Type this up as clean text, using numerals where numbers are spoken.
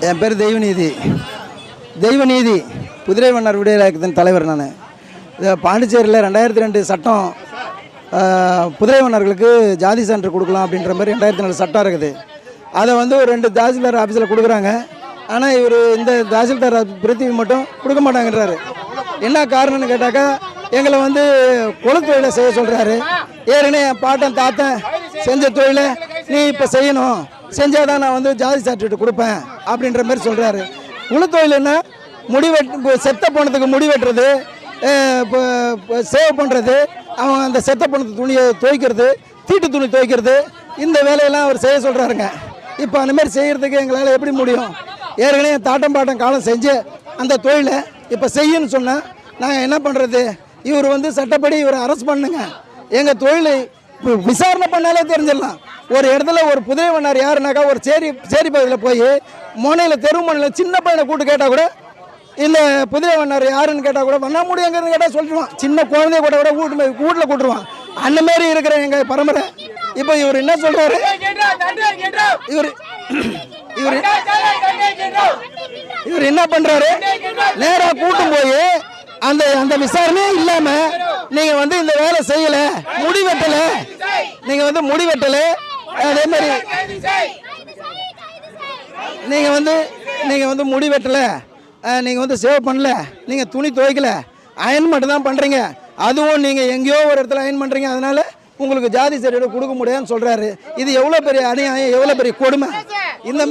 என் பேர் தெய்வநீதி புதிரை மன்னர் விடுதலை இயக்கத்தின் தலைவர். நான் பாண்டிச்சேரியில் 2002 சட்டம் புதிரை மன்னர்களுக்கு ஜாதி சான்று கொடுக்கலாம் அப்படின்ற மாதிரி 2004 சட்டம் இருக்குது. அதை வந்து ஒரு 2 தாசில்தார் ஆஃபீஸில் கொடுக்குறாங்க. ஆனால் இவர் இந்த தாசில்தார் பிரித்திவி மட்டும் கொடுக்க மாட்டாங்கன்றாரு. என்ன காரணம்னு கேட்டாக்கா எங்களை வந்து குலத்தொழிலை செய்ய சொல்கிறாரு. ஏற்கனவே என் பாட்டன் தாத்தன் செஞ்ச தொழிலை நீ இப்போ செய்யணும், செஞ்சால் தான் நான் வந்து ஜாதி சர்டிஃபிகேட் கொடுப்பேன் அப்படின்ற மாதிரி சொல்கிறாரு. குலத்தொழில்னா செத்த போனதுக்கு முடி வெட்டுறது, இப்போ சேவ் பண்ணுறது, அவங்க அந்த செத்த போனது துணியை துவைக்கிறது, தீட்டு துணி துவைக்கிறது, இந்த வேலையெல்லாம் அவர் செய்ய சொல்கிறாருங்க. இப்போ அந்தமாரி செய்கிறதுக்கு எங்களால் எப்படி முடியும்? ஏற்கனவே தாட்டம் பாட்டம் காலம் செஞ்சு அந்த தொழிலை இப்போ செய்யணும்னு சொன்னால் நாங்கள் என்ன பண்ணுறது? இவர் வந்து சட்டப்படி இவரை அரெஸ்ட் பண்ணுங்க. எங்கள் தொழிலை விசாரணை பண்ணாலே தெரிஞ்சிடலாம். ஒரு இடத்துல ஒரு புதிரை மன்னர் யாருனாக்கா ஒரு சேரி பகுதியில் போய் முனையில் தெரு முனையில் சின்ன பையனை கூட்டு கேட்டால் கூட இந்த புதிரை மன்னர் யாருன்னு கேட்டால் கூட வண்ணா முடி எங்கன்னு கேட்டால் சொல்லிடுவான். சின்ன குழந்தைய கூட வீட்டில் கூட்டுருவான். அந்த மாதிரி இருக்கிற எங்கள் பரம்பரை. இப்போ இவர் என்ன சொல்கிறாரு? இவர் என்ன பண்ணுறாரு? நேராக கூட்டும் போய் அந்த விசாரணையே இல்லாமல் நீங்கள் வந்து இந்த வேலை செய்யலை, முடி வெட்டலை, நீங்கள் வந்து முடி வெட்டலை, அதே மாதிரி நீங்கள் வந்து முடி வெட்டலை, நீங்கள் வந்து சேவ் பண்ணல, நீங்கள் துணி துவைக்கல, அயன் மட்டும் தான் பண்ணுறீங்க, அதுவும் நீங்கள் எங்கேயோ ஒரு இடத்துல அயன் பண்ணுறீங்க, அதனால் உங்களுக்கு ஜாதி சர்டிஃபிகேட் கொடுக்க முடியாதுன்னு சொல்கிறாரு. இது எவ்வளோ பெரிய அநியாயம், எவ்வளோ பெரிய கொடுமை! இந்த